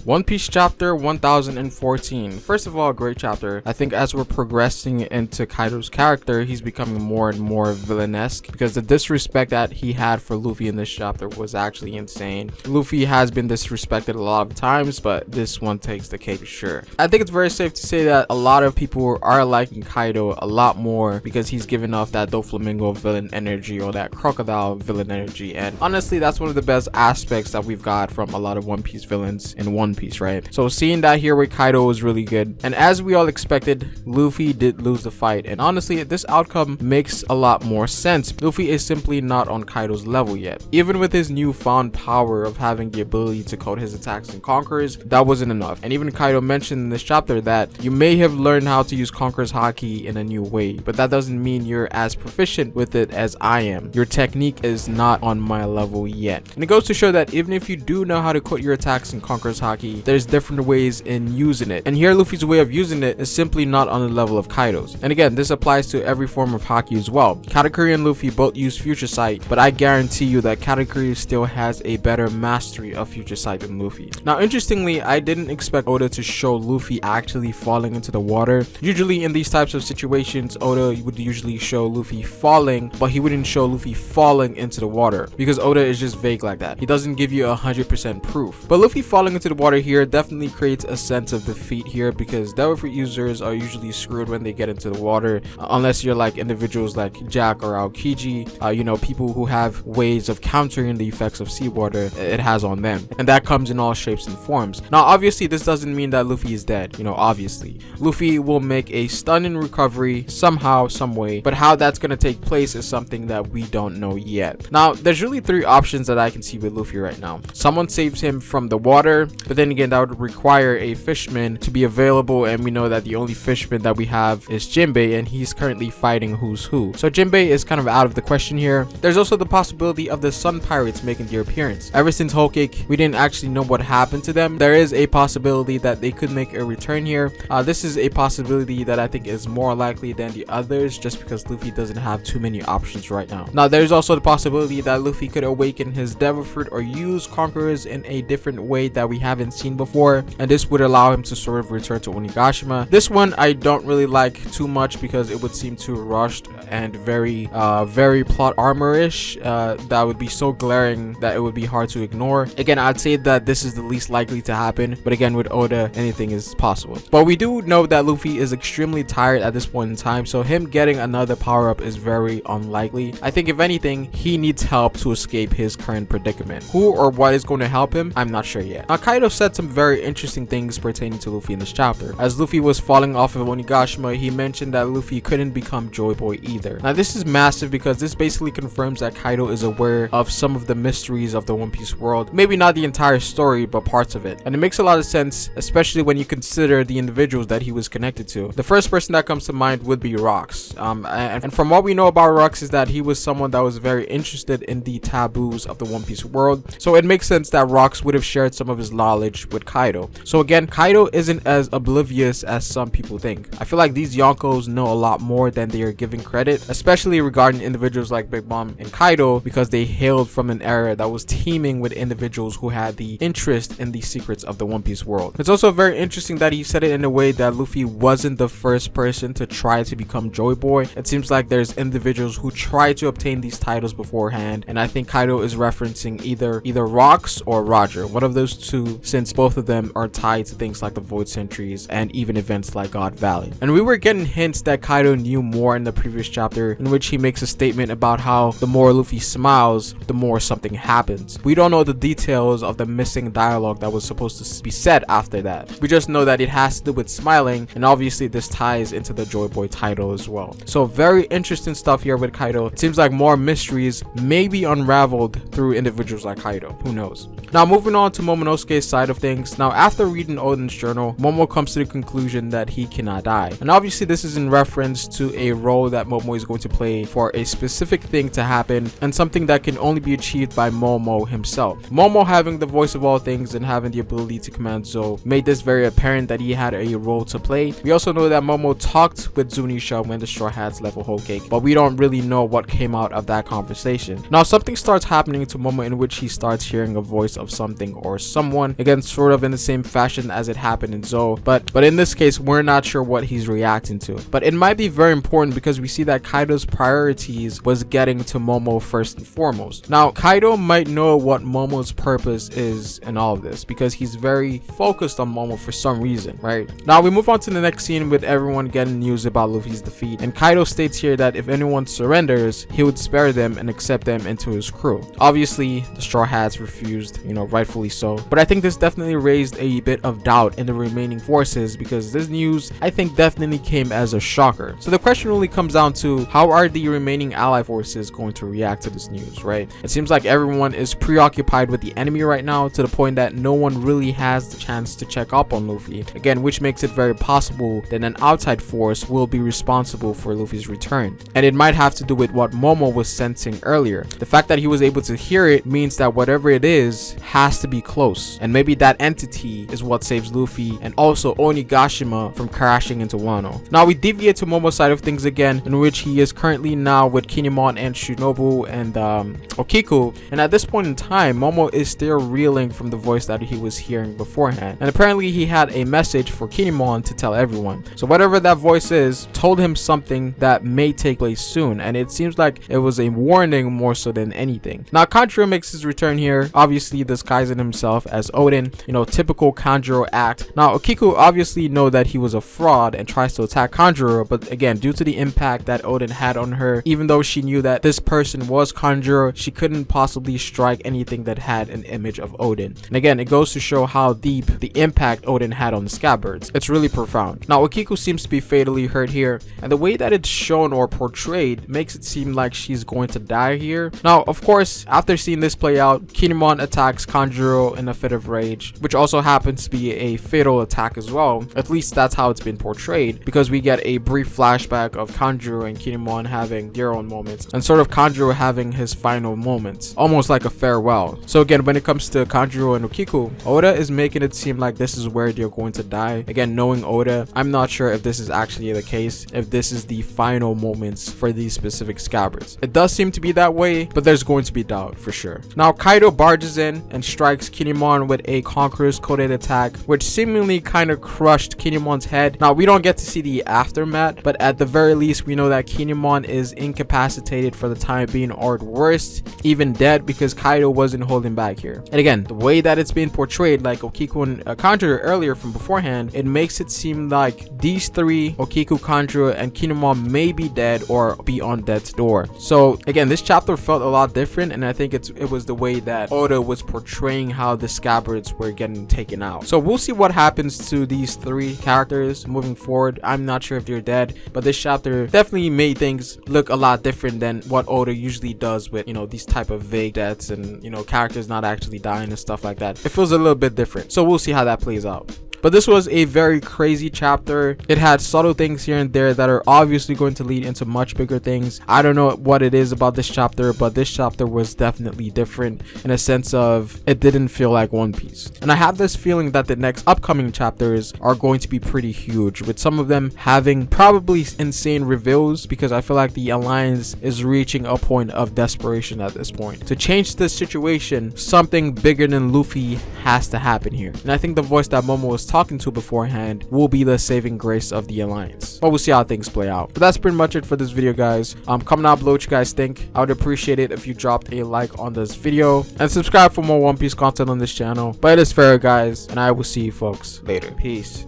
One Piece chapter 1014. First of all, great chapter. I think as we're progressing into Kaido's character, he's becoming more and more villainesque because the disrespect that he had for Luffy in this chapter was actually insane. Luffy has been disrespected a lot of times, but this one takes the cake for sure. I think it's very safe to say that a lot of people are liking Kaido a lot more because he's given off that Doflamingo villain energy or that crocodile villain energy, and honestly that's one of the best aspects that we've got from a lot of One Piece villains in One Piece, right? So seeing that here with Kaido was really good, and as we all expected, Luffy did lose the fight, and honestly this outcome makes a lot more sense. Luffy is simply not on Kaido's level yet. Even with his newfound power of having the ability to code his attacks and conquers, that wasn't enough. And even Kaido mentioned in this chapter that you may have learned how to use Conqueror's Haki in a new way, but that doesn't mean you're as proficient with it as I am. Your technique is not on my level yet. And it goes to show that even if you do know how to code your attacks in Conqueror's Haki, there's different ways in using it. And here Luffy's way of using it is simply not on the level of Kaido's. And again, this applies to every form of Haki as well. Katakuri and Luffy both use Future Sight, but I guarantee you that Katakuri still has a better mastery of Future Sight than Luffy. Now interestingly, I didn't expect Oda to show Luffy actually falling into the water. Usually in these types of situations, Oda would usually show Luffy falling, but he wouldn't show Luffy falling into the water because Oda is just vague like that. He doesn't give you 100% proof. But Luffy falling into the water here definitely creates a sense of defeat here because Devil Fruit users are usually screwed when they get into the water, unless you're like individuals like Jack or Aokiji, you know, people who have ways of countering the effects of seawater it has on them, and that comes in all shapes and forms. Now obviously this doesn't mean that Luffy is dead, you know, obviously Luffy will make a stunning recovery somehow, some way, but how that's going to take place is something that we don't know yet. Now there's really three options that I can see with Luffy right now. Someone saves him from the water, but then again that would require a fishman to be available, and we know that the only fishman that we have is Jinbei, and he's currently fighting Who's Who, so Jinbei is kind of out of the question here. There's also the possibility of the Sun Pirates making their appearance. Ever since Whole Cake, we didn't actually know what happened to them. There is a possibility that they could make a return here. This is a possibility that I think is more likely than the others just because Luffy doesn't have too many options right now. Now there's also the possibility that Luffy could awaken his Devil Fruit or use Conquerors in a different way that we haven't seen before, and this would allow him to sort of return to Onigashima. This one I don't really like too much because it would seem too rushed and very plot armor-ish. That would be so glaring that it would be hard to ignore. Again, I'd say that this is the least likely to happen, but again with Oda anything is possible. But we do know that Luffy is extremely tired at this point in time, so him getting another power-up is very unlikely. I think if anything he needs help to escape his current predicament. Who or what is going to help him, I'm not sure yet. Now Kaido said some very interesting things pertaining to Luffy in this chapter. As Luffy was falling off of Onigashima, he mentioned that Luffy couldn't become Joy Boy either. Now this is massive because this basically confirms that Kaido is aware of some of the mysteries of the One Piece world. Maybe not the entire story, but parts of it. And it makes a lot of sense, especially when you consider the individuals that he was connected to. The first person that comes to mind would be Rocks. And from what we know about Rocks is that he was someone that was very interested in the taboos of the One Piece world. So it makes sense that Rocks would have shared some of his knowledge with Kaido. So again, Kaido isn't as oblivious as some people think. I feel like these Yonkos know a lot more than they are giving credit, especially regarding individuals like Big Mom and Kaido, because they hailed from an era that was teeming with individuals who had the interest in the secrets of the One Piece world. It's also very interesting that he said it in a way that Luffy wasn't the first person to try to become Joy Boy. It seems like there's individuals who try to obtain these titles beforehand, and I think Kaido is referencing either Rocks or Roger, one of those two, since both of them are tied to things like the Void Centuries and even events like God Valley. And we were getting hints that Kaido knew more in the previous chapter, in which he makes a statement about how the more Luffy smiles, the more something happens. We don't know the details of the missing dialogue that was supposed to be said after that. We just know that it has to do with smiling, and obviously this ties into the Joy Boy title as well. So very interesting stuff here with Kaido. It seems like more mysteries may be unraveled through individuals like Kaido. Who knows? Now moving on to Momonosuke's side of things. Now after reading Oden's journal, Momo comes to the conclusion that he cannot die. And obviously this is in reference to a role that Momo is going to play for a specific thing to happen, and something that can only be achieved by Momo himself. Momo, having the voice of all things and having the ability to command Zou, made this very apparent that he had a role to play. We also know that Momo talked with Zunisha when the Straw Hats left Whole Cake, but we don't really know what came out of that conversation. Now something starts happening to Momo in which he starts hearing a voice of something or someone. It again, sort of in the same fashion as it happened in Zou, but in this case we're not sure what he's reacting to. But it might be very important because we see that Kaido's priorities was getting to Momo first and foremost. Now Kaido might know what Momo's purpose is in all of this because he's very focused on Momo for some reason, right? Now we move on to the next scene with everyone getting news about Luffy's defeat, and Kaido states here that if anyone surrenders, he would spare them and accept them into his crew. Obviously the Straw Hats refused, rightfully so, but I think this definitely raised a bit of doubt in the remaining forces because this news I think definitely came as a shocker. So the question really comes down to how are the remaining ally forces going to react to this news, right? It seems like everyone is preoccupied with the enemy right now to the point that no one really has the chance to check up on Luffy, again, which makes it very possible that an outside force will be responsible for Luffy's return. And it might have to do with what Momo was sensing earlier. The fact that he was able to hear it means that whatever it is has to be close, and maybe that entity is what saves Luffy and also Onigashima from crashing into Wano. Now we deviate to Momo's side of things again, in which he is currently now with Kinemon and Shinobu and Okiku, and at this point in time Momo is still reeling from the voice that he was hearing beforehand, and apparently he had a message for Kinemon to tell everyone. So whatever that voice is told him something that may take place soon, and it seems like it was a warning more so than anything. Now Kanjuro makes his return here, obviously disguising himself as Odin, typical Kanjuro act. Now Okiku obviously know that he was a fraud and tries to attack Kanjuro, but again, due to the impact that Odin had on her, even though she knew that this person was Kanjuro, she couldn't possibly strike anything that had an image of Odin. And again, it goes to show how deep the impact Odin had on the scabbards. It's really profound. Now Okiku seems to be fatally hurt here, and the way that it's shown or portrayed makes it seem like she's going to die here. Now of course, after seeing this play out, Kinemon attacks Kanjuro in a fit of rage, which also happens to be a fatal attack as well. At least that's how it's been portrayed, because we get a brief flashback of Kanjuro and Kinemon having their own moments, and sort of Kanjuro having his final moments, almost like a farewell. So again, when it comes to Kanjuro and Okiku, Oda is making it seem like this is where they're going to die. Again, knowing Oda, I'm not sure if this is actually the case, if this is the final moments for these specific scabbards. It does seem to be that way, but there's going to be doubt for sure. Now Kaido barges in and strikes Kinemon with a Conqueror's Coded attack, which seemingly kind of crushed Kinemon's head. Now we don't get to see the aftermath, but at the very least we know that Kinemon is incapacitated for the time being, or at worst even dead, because Kaido wasn't holding back here. And again, the way that it's being portrayed, like Okiku and Kanjuro earlier from beforehand, it makes it seem like these three, Okiku, Kanjuro, and Kinemon, may be dead or be on death's door. So again, this chapter felt a lot different, and I think it was the way that Oda was portraying how the scabbards were getting taken out. So we'll see what happens to these three characters moving forward. I'm not sure if they're dead, but this chapter definitely made things look a lot different than what Oda usually does with these type of vague deaths and characters not actually dying and stuff like that. It feels a little bit different, so we'll see how that plays out. But this was a very crazy chapter. It had subtle things here and there that are obviously going to lead into much bigger things. I don't know what it is about this chapter, but this chapter was definitely different in a sense of it didn't feel like One Piece. And I have this feeling that the next upcoming chapters are going to be pretty huge, with some of them having probably insane reveals, because I feel like the Alliance is reaching a point of desperation at this point. To change this situation, something bigger than Luffy has to happen here. And I think the voice that Momo was talking to beforehand will be the saving grace of the Alliance. But we'll see how things play out. But that's pretty much it for this video, guys. Comment down below what you guys think. I would appreciate it if you dropped a like on this video and subscribe for more One Piece content on this channel. But it is fair, guys, and I will see you folks later. Peace.